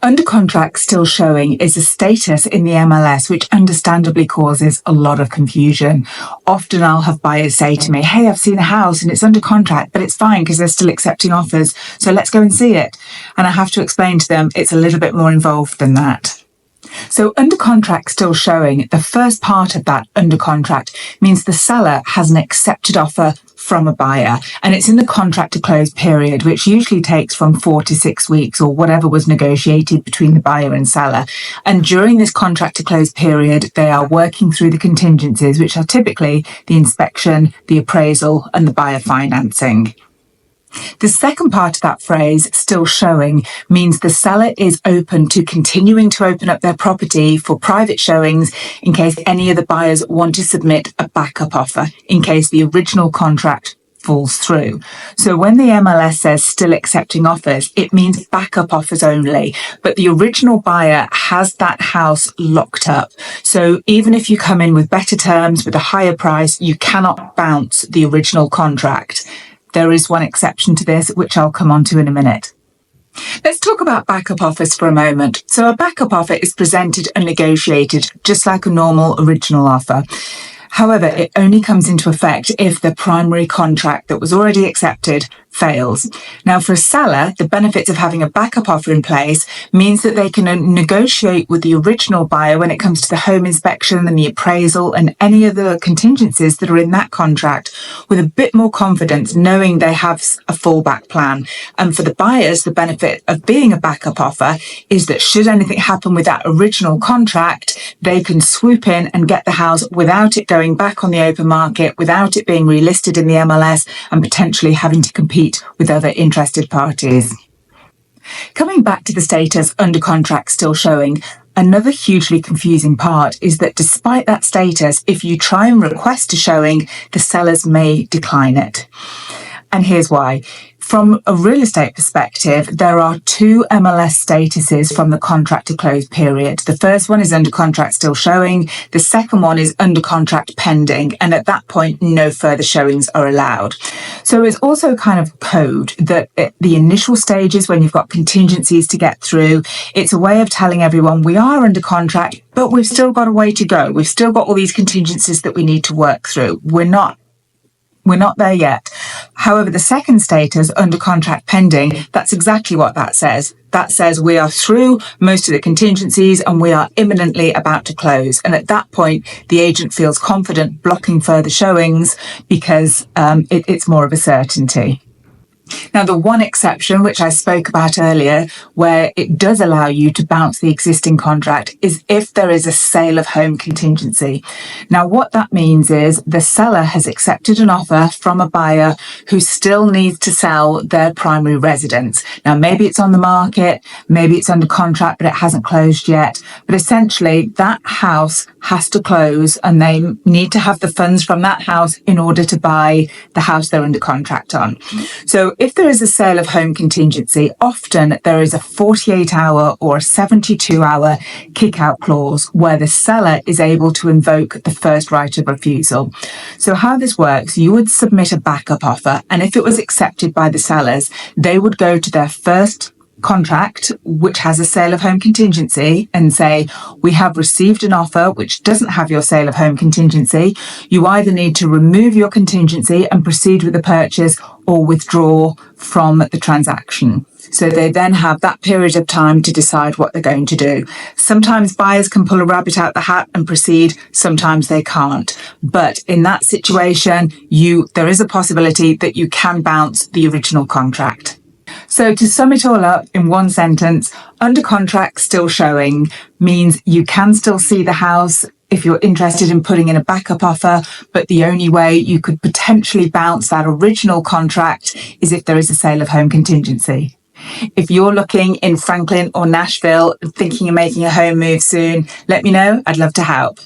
Under contract still showing is a status in the MLS which understandably causes a lot of confusion. Often I'll have buyers say to me, hey, I've seen a house and it's under contract, but it's fine because they're still accepting offers, so let's go and see it. And I have to explain to them it's a little bit more involved than that. So under contract still showing, the first part of that under contract means the seller has an accepted offer from a buyer, and it's in the contract to close period, which usually takes from 4 to 6 weeks or whatever was negotiated between the buyer and seller. And during this contract to close period, they are working through the contingencies, which are typically the inspection, the appraisal, and the buyer financing. The second part of that phrase, still showing, means the seller is open to continuing to open up their property for private showings in case any of the buyers want to submit a backup offer, in case the original contract falls through. So when the MLS says still accepting offers, it means backup offers only, but the original buyer has that house locked up. So even if you come in with better terms, with a higher price, you cannot bounce the original contract. There is one exception to this, which I'll come on to in a minute. Let's talk about backup offers for a moment. So a backup offer is presented and negotiated just like a normal original offer. However, it only comes into effect if the primary contract that was already accepted fails. Now, for a seller, the benefits of having a backup offer in place means that they can negotiate with the original buyer when it comes to the home inspection and the appraisal and any other contingencies that are in that contract with a bit more confidence, knowing they have a fallback plan. And for the buyers, the benefit of being a backup offer is that should anything happen with that original contract, they can swoop in and get the house without it going back on the open market, without it being relisted in the MLS and potentially having to compete with other interested parties. Coming back to the status under contract still showing, another hugely confusing part is that despite that status, if you try and request a showing, the sellers may decline it. And here's why. From a real estate perspective, there are two MLS statuses from the contract to close period. The first one is under contract still showing. The second one is under contract pending. And at that point, no further showings are allowed. So it's also kind of code that at the initial stages, when you've got contingencies to get through, it's a way of telling everyone we are under contract, but we've still got a way to go. We've still got all these contingencies that we need to work through. We're not there yet. However, the second status, under contract pending, that's exactly what that says. That says we are through most of the contingencies and we are imminently about to close. And at that point, the agent feels confident blocking further showings because it's more of a certainty. Now, the one exception, which I spoke about earlier, where it does allow you to bounce the existing contract, is if there is a sale of home contingency. Now, what that means is the seller has accepted an offer from a buyer who still needs to sell their primary residence. Now, maybe it's on the market, maybe it's under contract, but it hasn't closed yet. But essentially, that house has to close and they need to have the funds from that house in order to buy the house they're under contract on. So if there is a sale of home contingency, often there is a 48-hour or a 72-hour kick-out clause where the seller is able to invoke the first right of refusal. So how this works, you would submit a backup offer, and if it was accepted by the sellers, they would go to their first contract, which has a sale of home contingency, and say, we have received an offer which doesn't have your sale of home contingency. You either need to remove your contingency and proceed with the purchase or withdraw from the transaction. So they then have that period of time to decide what they're going to do. Sometimes buyers can pull a rabbit out the hat and proceed. Sometimes they can't. But in that situation, there is a possibility that you can bounce the original contract. So to sum it all up in one sentence, under contract still showing means you can still see the house if you're interested in putting in a backup offer, but the only way you could potentially bounce that original contract is if there is a sale of home contingency. If you're looking in Franklin or Nashville, thinking of making a home move soon, let me know. I'd love to help.